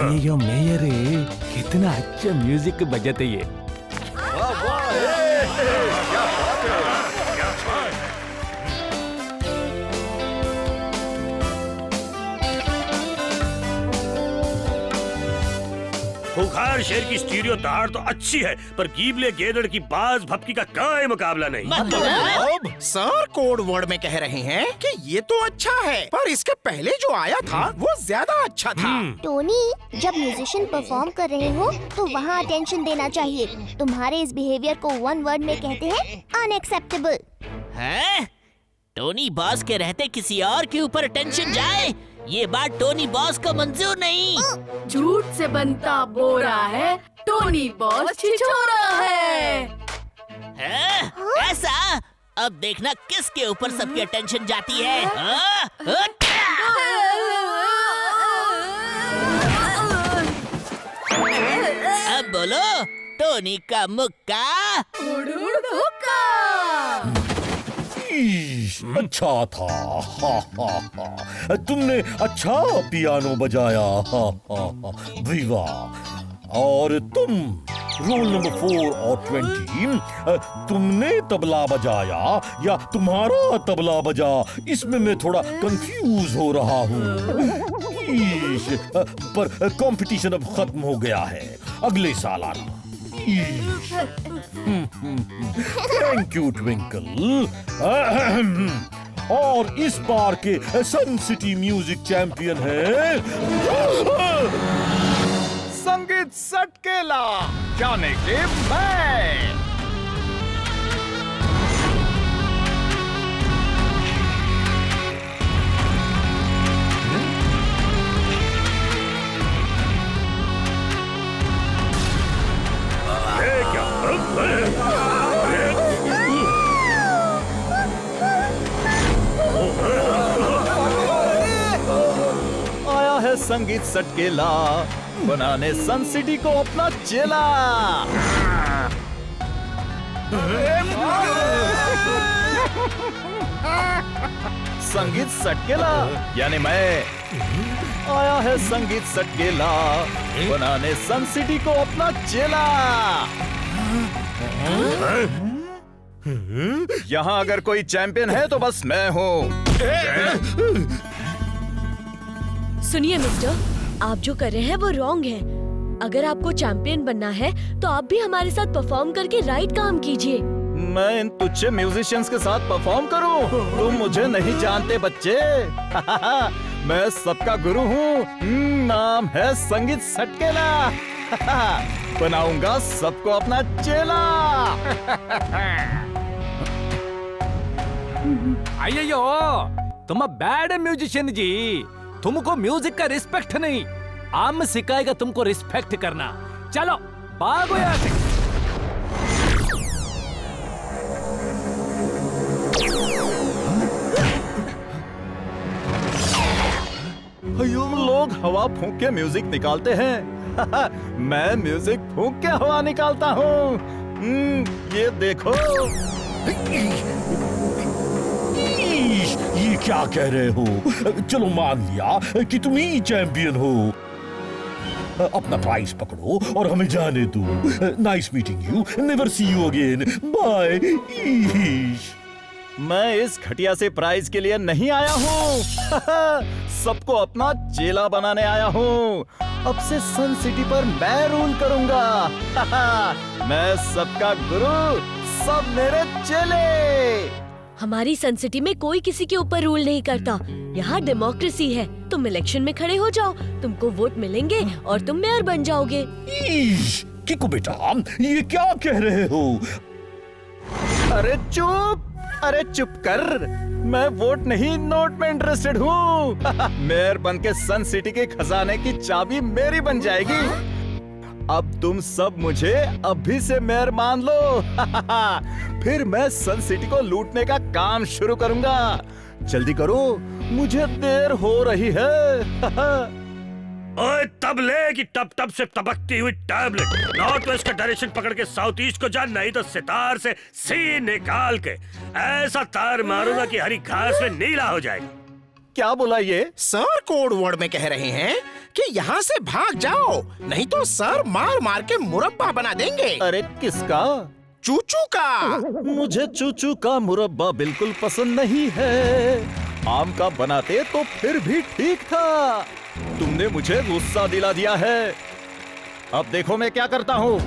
अय्यो मेयरे कितना अच्छा म्यूजिक बजाते ये। खूंखार शेर की स्टीरियो तार तो अच्छी है, पर गीबले गेदड़ की बाज भपकी का कोई मुकाबला नहीं। अब सर कोड वर्ड में कह रहे हैं कि ये तो अच्छा है, पर इसके पहले जो आया था वो ज्यादा अच्छा था। टोनी, जब म्यूजिशियन परफॉर्म कर रहे हो तो वहाँ अटेंशन देना चाहिए। तुम्हारे इस बिहेवियर को वन वर्ड में कहते हैं अनएक्सेप्टेबल। हैं? टोनी बॉस के रहते किसी और के ऊपर अटेंशन जाए, ये बात टोनी बॉस को मंजूर नहीं। झूठ से बनता बोरा है, टोनी बॉस छिछोरा है। हैं? ऐसा? अब देखना किसके ऊपर सबकी अटेंशन जाती है। हाँ? अब बोलो, टोनी का मुक्का। अच्छा था। हा हा हा। तुमने अच्छा पियानो बजाया। हा हा हा। विवा। और तुम रोल नंबर 4 और 20, तुमने तबला बजाया या तुम्हारा तबला बजा, इसमें मैं थोड़ा कंफ्यूज हो रहा हूँ। पर कंपटीशन अब खत्म हो गया है, अगले साल आना। Thank you twinkle. और इस बार के सन सिटी म्यूजिक चैंपियन है संगीत सटकेला, जाने के मैं। आया है संगीत सटकेला, बनाने सन सिटी को अपना चेला। संगीत सटकेला यानी मैं। आया है संगीत सटकेला, बनाने सन सिटी को अपना चेला। यहाँ अगर कोई चैंपियन है तो बस मैं हूँ। सुनिए मिस्टर, आप जो कर रहे हैं वो रॉन्ग है। अगर आपको चैंपियन बनना है तो आप भी हमारे साथ परफॉर्म करके राइट काम कीजिए। मैं इन तुच्छ म्यूजिशियंस के साथ परफॉर्म करूं? तुम मुझे नहीं जानते बच्चे। मैं सबका गुरु हूँ, नाम है संगीत सटकेला। बनाऊंगा सबको अपना चेला। अय्यो तुम बैड म्यूजिशियन जी, तुमको म्यूजिक का रिस्पेक्ट नहीं, आम सिखाएगा तुमको रिस्पेक्ट करना। चलो भागो यहाँ से। लोग हवा फूंक के म्यूजिक निकालते हैं। मैं म्यूजिक फूंक के हवा निकालता हूँ। ये देखो। ये क्या कह रहे हो? चलो मान लिया कि तुम ही चैंपियन हो। अपना प्राइज पकड़ो और हमें जाने दो। Nice meeting you, never see you again, bye. मैं इस घटिया से प्राइज के लिए नहीं आया हूँ। सबको अपना चेला बनाने आया हूँ। अब से सन सिटी पर मैं रूल करूंगा। मैं सबका गुरु, सब मेरे चेले। हमारी सन सिटी में कोई किसी के ऊपर रूल नहीं करता। यहाँ डेमोक्रेसी है। तुम इलेक्शन में खड़े हो जाओ, तुमको वोट मिलेंगे और तुम मेयर बन जाओगे। किको बेटा, ये क्या कह रहे हो? अरे चुप, अरे चुप कर। मैं वोट नहीं, नोट में इंटरेस्टेड हूँ। मेयर बन के सन सिटी के खजाने की चाबी मेरी बन जाएगी। अब तुम सब मुझे अभी से मेयर मान लो। फिर मैं सन सिटी को लूटने का काम शुरू करूंगा। जल्दी करो, मुझे देर हो रही है। ओए तबले की टप टप से तबकती हुई टैबलेट, नॉर्थ वेस्ट का डायरेक्शन पकड़ के साउथ ईस्ट को जा, नहीं तो सितार से सी निकाल के ऐसा तार मारूंगा कि हरी घास में नीला हो जाएगा। क्या बोला ये? सर कोड वर्ड में कह रहे हैं कि यहाँ से भाग जाओ, नहीं तो सर मार मार के मुरब्बा बना देंगे। अरे किसका? चूचू का। मुझे चूचू का मुरब्बा बिल्कुल पसंद नहीं है। आम का बनाते तो फिर भी ठीक था। तुमने मुझे गुस्सा दिला दिया है। अब देखो मैं क्या करता हूँ।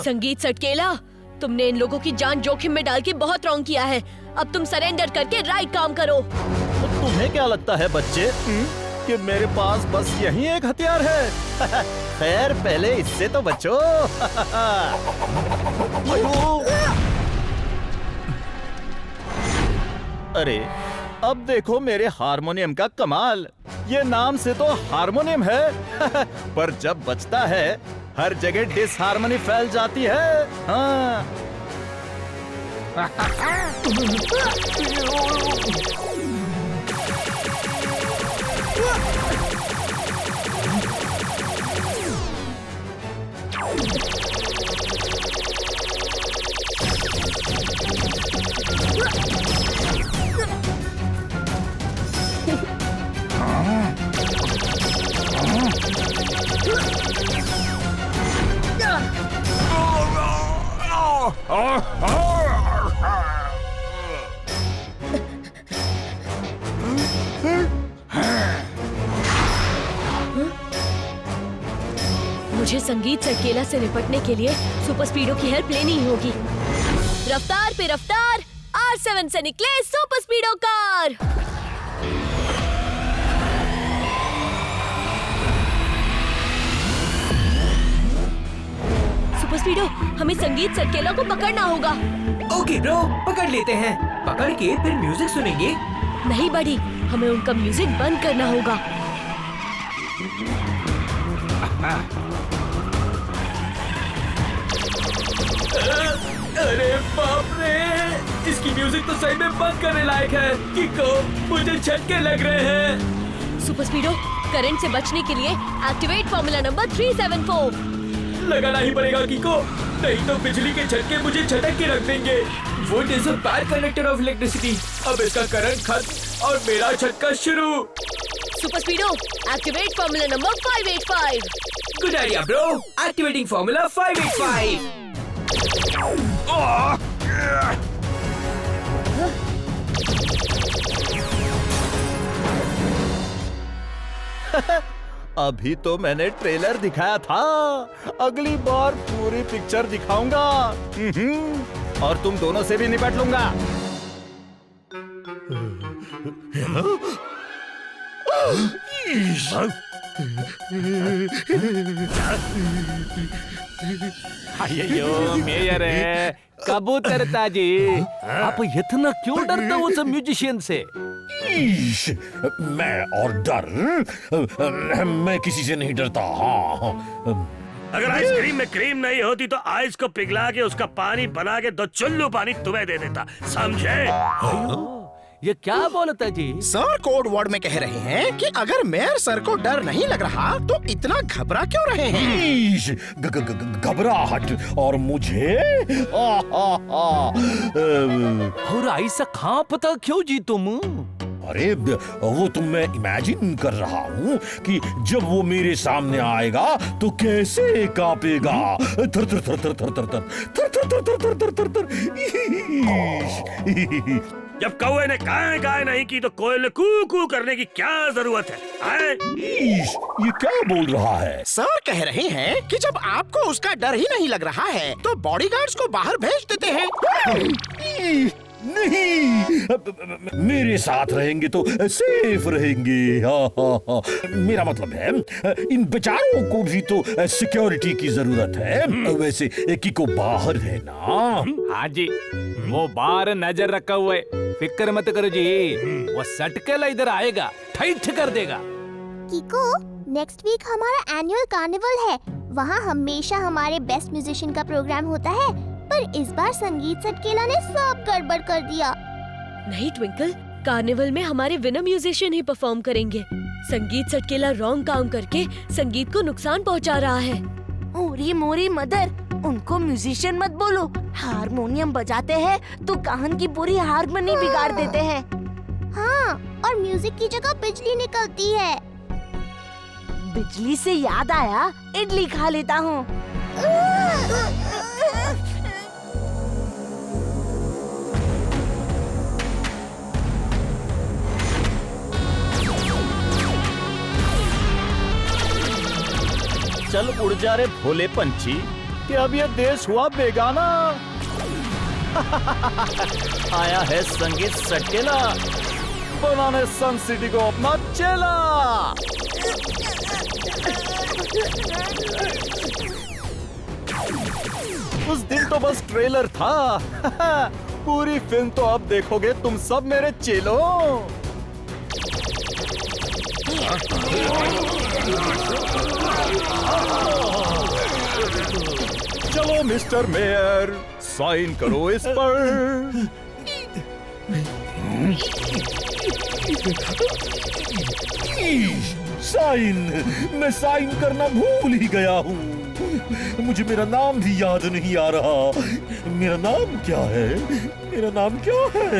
संगीत सटकेला, तुमने इन लोगों की जान जोखिम में डाल के बहुत रॉन्ग किया है। अब तुम सरेंडर करके राइट काम करो। तुम्हें क्या लगता है बच्चे कि मेरे पास बस यही एक हथियार है? खैर पहले इससे तो बचो। अरे अब देखो मेरे हारमोनियम का कमाल। ये नाम से तो हारमोनियम है पर जब बजता है हर जगह डिसहार्मनी फैल जाती है। हाँ। मुझे संगीत सटकेला से निपटने के लिए सुपर स्पीडो की हेल्प लेनी ही होगी। रफ्तार पे रफ्तार, R7 से निकले सुपर स्पीडो कार। सुपर स्पीडो, हमें संगीत सटकेला को पकड़ना होगा। ओके ब्रो, पकड़ लेते हैं। पकड़ के फिर म्यूजिक सुनेंगे। नहीं बड़ी, हमें उनका म्यूजिक बंद करना होगा। अरे बाप रे, इसकी म्यूजिक तो सही में बंद करने लायक है। किको, मुझे झटके लग रहे हैं। सुपर स्पीडो, करंट से बचने के लिए एक्टिवेट फॉर्मूला नंबर 374। लगाना ही पड़ेगा किको, नहीं तो बिजली के झटके मुझे झटक के रख देंगे। वो is a bad conductor of electricity. अब इसका करंट खत्म और मेरा झटका शुरू। Super Speedo, activate formula number 585। Good idea bro, activating formula 585। अभी तो मैंने ट्रेलर दिखाया था, अगली बार पूरी पिक्चर दिखाऊंगा। और तुम दोनों से भी निपट लूंगा। अयो मेयर है कबूतर ताजी, आप इतना क्यों डरते हो उस म्यूजिशियन से? मैं और डर, मैं किसी से नहीं डरता। हाँ, अगर आइसक्रीम में क्रीम नहीं होती तो आइस को पिघला के उसका पानी बना के 2 चुल्लू पानी तुम्हें दे देता, समझे? ये क्या बोलता जी? सर कोड वर्ड में कह रहे हैं कि अगर मेयर सर को डर नहीं लग रहा तो इतना घबरा क्यों रहे हैं? घबराहट और मुझे और ऐसा कांपता क्यों जी तुम? अरे वो तो मैं इमेजिन कर रहा हूँ कि जब वो मेरे सामने आएगा तो कैसे कांपेगा। थर थर थर थर थर थर थर थर थर थर थर थर। जब कौवे ने काए काए नहीं की तो कोयल ने कू कू करने की क्या जरूरत है? ये क्या बोल रहा है? सर कह रहे हैं कि जब आपको उसका डर ही नहीं लग रहा है तो बॉडीगार्ड्स को बाहर भेज देते हैं। नहीं, मेरे साथ रहेंगे तो सेफ रहेंगे। मेरा मतलब है इन बेचारों को भी तो सिक्योरिटी की जरूरत है। वैसे किको बाहर है ना? हाँ जी, वो बाहर नजर रखा हुआ है, फिक्र मत करो जी। वो सटकेला इधर आएगा, ठैठ कर देगा। किको, नेक्स्ट वीक हमारा एनुअल कार्निवल है। वहाँ हमेशा हमारे बेस्ट म्यूजिशियन का प्रोग्राम होता है, पर इस बार संगीत सटकेला ने सब गड़बड़ कर दिया। नहीं ट्विंकल, कार्निवल में हमारे विनर म्यूजिशियन ही परफॉर्म करेंगे। संगीत सटकेला रॉन्ग काम करके संगीत को नुकसान पहुंचा रहा है। ओरी मोरी मदर, उनको म्यूजिशियन मत बोलो। हारमोनियम बजाते हैं तो कान की पूरी हारमोनी बिगाड़ देते हैं। हाँ, और म्यूजिक की जगह बिजली निकलती है। बिजली से याद आया, इडली खा लेता हूँ। चल उड़ जा रे भोले पंछी, कि अब ये देश हुआ बेगाना। आया है संगीत सटकेला, बनाने सन सिटी को अपना चेला। उस दिन तो बस ट्रेलर था। पूरी फिल्म तो अब देखोगे तुम सब मेरे चेलों। चलो मिस्टर मेयर, साइन करो इस पर। साइन? मैं साइन करना भूल ही गया हूँ। मुझे मेरा नाम भी याद नहीं आ रहा। मेरा नाम क्या है? मेरा नाम क्या है?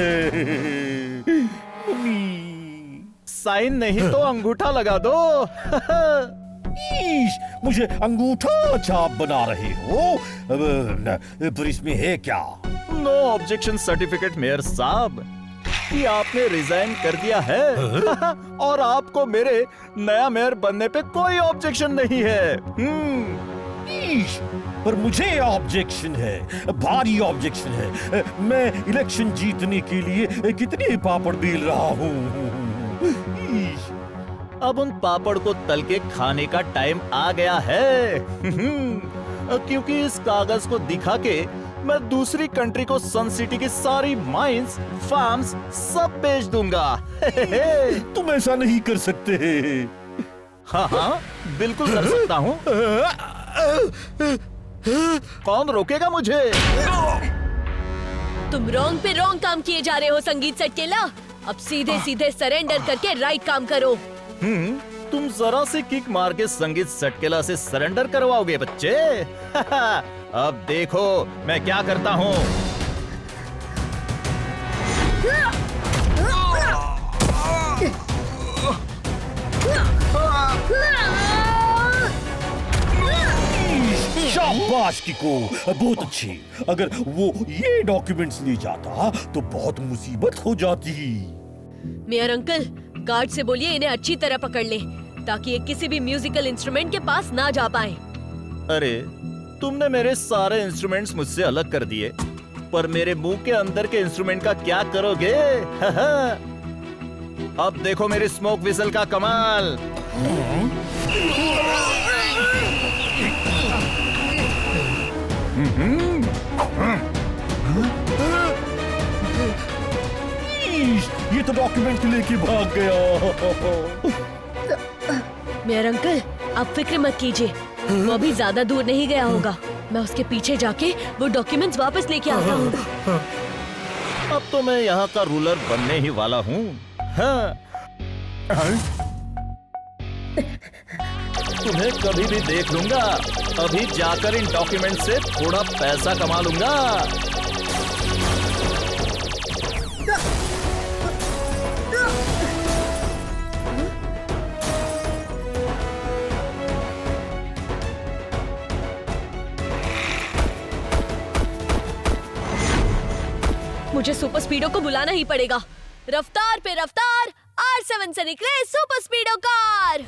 साइन नहीं तो अंगूठा लगा दो। मुझे अंगूठा छाप बना रहे हो? पर इसमें है क्या? नो ऑब्जेक्शन सर्टिफिकेट मेयर साहब, कि आपने रिजाइन कर दिया है। और आपको मेरे नया मेयर बनने पे कोई ऑब्जेक्शन नहीं है। पर मुझे ऑब्जेक्शन है, भारी ऑब्जेक्शन है। मैं इलेक्शन जीतने के लिए कितने पापड़ बेल रहा हूँ। अब उन पापड़ को तल के खाने का टाइम आ गया है। क्योंकि इस कागज को दिखा के मैं दूसरी कंट्री को सन सिटी की सारी माइंस, फार्म्स सब बेच दूंगा। तुम ऐसा नहीं कर सकते। हाँ हाँ, बिल्कुल कर सकता हूँ। कौन रोकेगा मुझे? तुम रॉन्ग पे रॉन्ग काम किए जा रहे हो संगीत सटकेला। अब सीधे सीधे सरेंडर करके राइट काम करो। तुम जरा सी किक मार के संगीत सटकेला से सरेंडर करवाओगे बच्चे? अब देखो मैं क्या करता हूँ। शाबाश किको, बहुत अच्छी। अगर वो ये डॉक्यूमेंट्स ले जाता तो बहुत मुसीबत हो जाती। मेयर अंकल, गार्ड से बोलिए इन्हें अच्छी तरह पकड़ ले, ताकि ये किसी भी म्यूजिकल इंस्ट्रूमेंट के पास ना जा पाए। अरे, तुमने मेरे सारे इंस्ट्रूमेंट्स मुझसे अलग कर दिए, पर मेरे मुंह के अंदर के इंस्ट्रूमेंट का क्या करोगे? अब देखो मेरी स्मोक विसल का कमाल। ये तो डॉक्यूमेंट लेके भाग गया। मेयर अंकल, आप फिक्र मत कीजिए, वो अभी ज्यादा दूर नहीं गया होगा। मैं उसके पीछे जाके वो डॉक्यूमेंट्स वापस लेके आता हूँ। अब तो मैं यहाँ का रूलर बनने ही वाला हूँ। हाँ। तुम्हें कभी भी देख लूंगा। अभी जाकर इन डॉक्यूमेंट से थोड़ा पैसा कमा लूंगा। मुझे सुपर स्पीडो को बुलाना ही पड़ेगा। रफ्तार पे रफ्तार, R7 से निकले सुपर स्पीडो कार।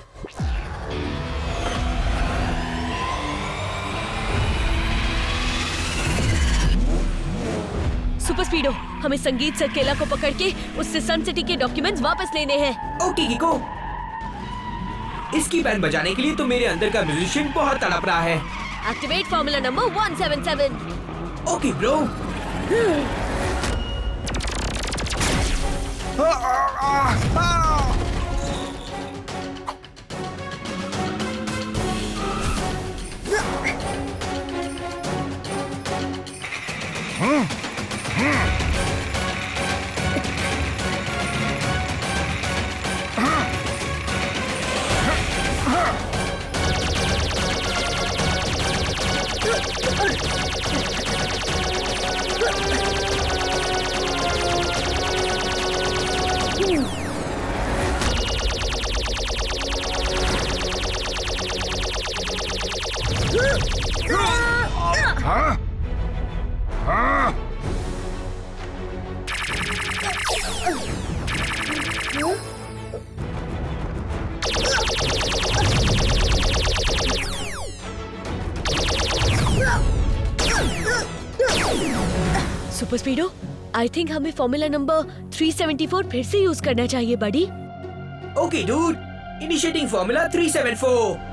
सुपर स्पीडो, हमें संगीत सटकेला को पकड़ के उससे सन सिटी के डॉक्यूमेंट्स वापस लेने हैं। ओके किको, इसकी बैंड बजाने के लिए तो मेरे अंदर का म्यूजिशियन बहुत तड़प रहा है। Activate formula number 177। Okay bro. Super Speedo, I think हमें फॉर्मूला नंबर 374 फिर से यूज करना चाहिए buddy. Okay dude, initiating formula 374।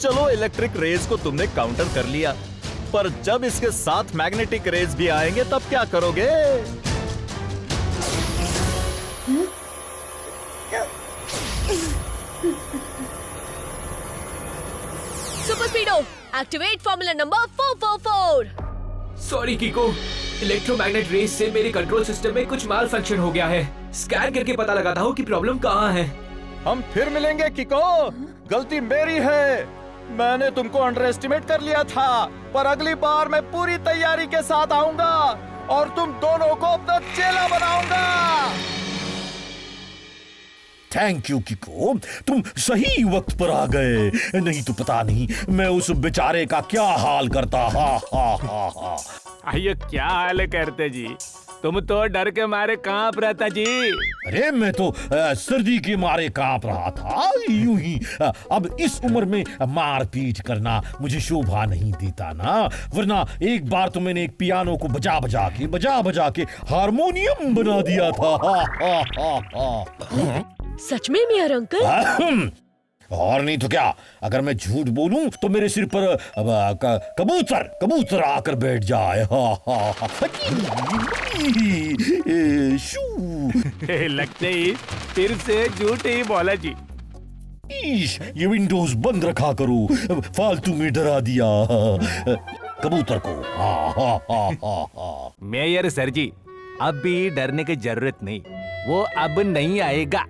चलो, इलेक्ट्रिक रेज को तुमने काउंटर कर लिया, पर जब इसके साथ मैग्नेटिक रेज भी आएंगे तब क्या करोगे? Super Speedo, activate formula number 444। Sorry Kiko, electromagnet rays से मेरे कंट्रोल सिस्टम में कुछ माल फंक्शन हो गया है। स्कैन करके पता लगाता हूँ कि प्रॉब्लम कहाँ है। हम फिर मिलेंगे किको, गलती मेरी है। मैंने तुमको अंडर एस्टिमेट कर लिया था, पर अगली बार मैं पूरी तैयारी के साथ आऊंगा और तुम दोनों को अपना चेला बनाऊंगा। थैंक यू किको, तुम सही वक्त पर आ गए, नहीं तो पता नहीं मैं उस बेचारे का क्या हाल करता। हा हा हा हा। अयो क्या हाल करते जी, तुम तो डर के मारे कांप रहता जी। अरे मैं तो सर्दी के मारे कांप रहा था, यूं ही। अब इस उम्र में मारपीट करना मुझे शोभा नहीं देता ना, वरना एक बार तो मैंने एक पियानो को बजा बजा के हारमोनियम बना दिया था। हा हा हा हा। सच में मेयर अंकल? और नहीं तो क्या, अगर मैं झूठ बोलूं तो मेरे सिर पर कबूतर आकर बैठ जाए। लगते ही फिर से झूठ ही बोला जी। ये विंडोज बंद रखा करो, फालतू में डरा दिया कबूतर को। मेयर सर जी, अब भी डरने की जरूरत नहीं, वो अब नहीं आएगा।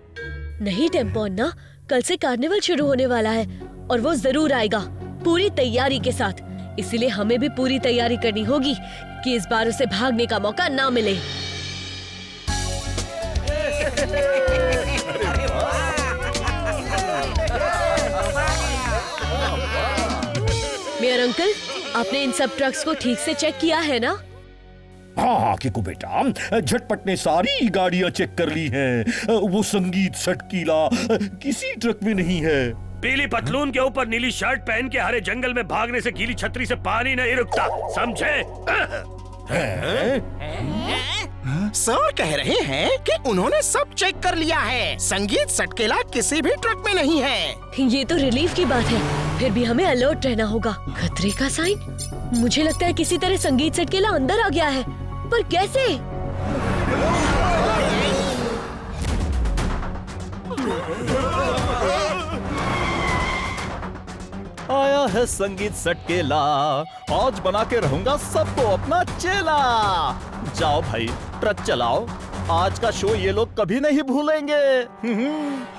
नहीं टेम्पो अन्ना, कल से कार्निवल शुरू होने वाला है और वो जरूर आएगा पूरी तैयारी के साथ। इसीलिए हमें भी पूरी तैयारी करनी होगी कि इस बार उसे भागने का मौका ना मिले। मेयर अंकल, आपने इन सब ट्रक्स को ठीक से चेक किया है ना? हाँ किको बेटा, झटपट ने सारी गाड़ियां चेक कर ली हैं। वो संगीत सटकीला किसी ट्रक में नहीं है। पीली पतलून के ऊपर नीली शर्ट पहन के हरे जंगल में भागने से गीली छतरी से पानी नहीं रुकता, समझे? सर कह रहे हैं कि उन्होंने सब चेक कर लिया है, संगीत सटकेला किसी भी ट्रक में नहीं है। ये तो रिलीफ की बात है, फिर भी हमें अलर्ट रहना होगा। खतरे का साइन? मुझे लगता है किसी तरह संगीत सटकेला अंदर आ गया है, पर कैसे? आया है संगीत सटकेला, आज बना के रहूंगा सबको अपना चेला। जाओ भाई, ट्रक चलाओ, आज का शो ये लोग कभी नहीं भूलेंगे।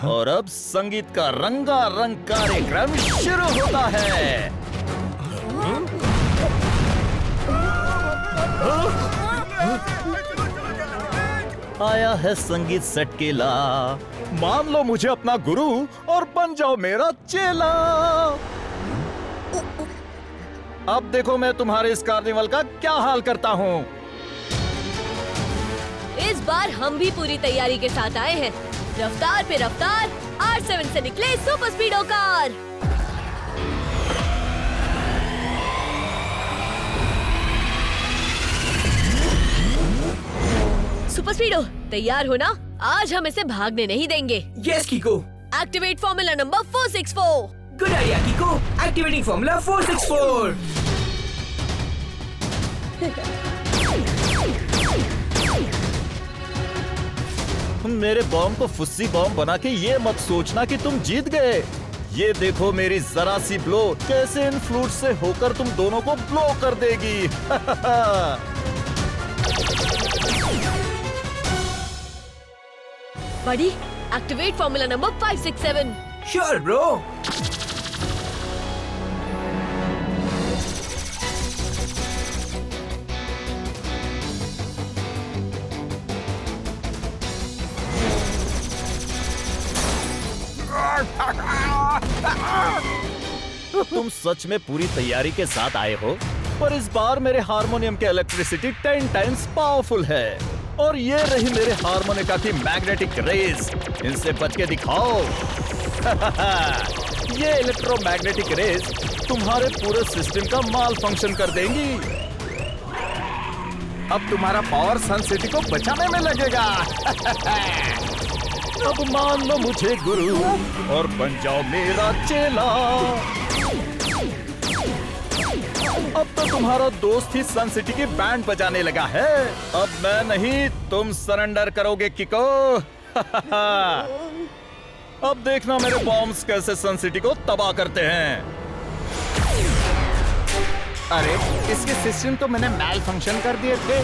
और अब संगीत का रंगारंग कार्यक्रम शुरू होता है। आया है संगीत सटकेला, मान लो मुझे अपना गुरु और बन जाओ मेरा चेला। अब देखो मैं तुम्हारे इस कार्निवल का क्या हाल करता हूँ। इस बार हम भी पूरी तैयारी के साथ आए हैं। रफ्तार पे रफ्तार, R7 से निकले सुपर स्पीडो कार। सुपर स्पीडो, तैयार हो ना? आज हम इसे भागने नहीं देंगे। Yes कीको। Activate formula number 464। Good idea कीको, activating formula 464। मेरे बॉम्ब को फुस्सी बॉम्ब बना के ये मत सोचना कि तुम जीत गए। ये देखो मेरी जरा सी ब्लो कैसे इन फ्लूट से होकर तुम दोनों को ब्लो कर देगी। बड़ी, activate formula number 567। Sure bro. तुम सच में पूरी तैयारी के साथ आए हो, पर इस बार मेरे हारमोनियम की इलेक्ट्रिसिटी 10 टाइम्स पावरफुल है। और ये रही मेरे हारमोनिका की मैग्नेटिक रेज, इनसे बच के दिखाओ। ये इलेक्ट्रोमैग्नेटिक रेज तुम्हारे पूरे सिस्टम का माल फंक्शन कर देंगी। अब तुम्हारा पावर सन सिटी को बचाने में लगेगा। अब मान लो मुझे गुरु और बन जाओ मेरा चेला। अब तो तुम्हारा दोस्त ही सन सिटी की बैंड बजाने लगा है। अब मैं नहीं, तुम सरेंडर करोगे किको। अब देखना मेरे बॉम्ब्स कैसे सन सिटी को तबाह करते हैं। अरे इसके सिस्टम तो मैंने मैल फंक्शन कर दिए थे।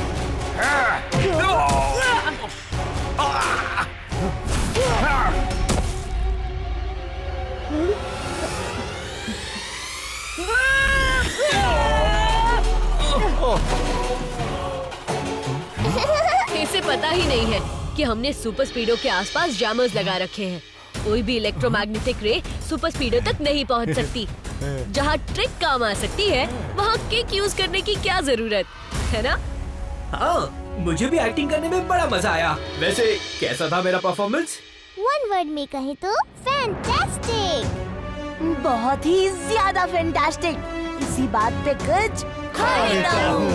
इसे पता ही नहीं है कि हमने सुपर स्पीडो के आसपास जैमर्स लगा रखे हैं। कोई भी इलेक्ट्रोमैग्नेटिक रे सुपर स्पीडो तक नहीं पहुंच सकती। जहाँ ट्रिक काम आ सकती है, वहाँ किक यूज करने की क्या जरूरत है ना? हाँ, मुझे भी एक्टिंग करने में बड़ा मजा आया। वैसे कैसा था मेरा परफॉर्मेंस? वन वर्ड में कहे तो फैंटास्टिक। बहुत ही ज्यादा फैंटास्टिक। इसी बात पे कुछ खाने का हूँ।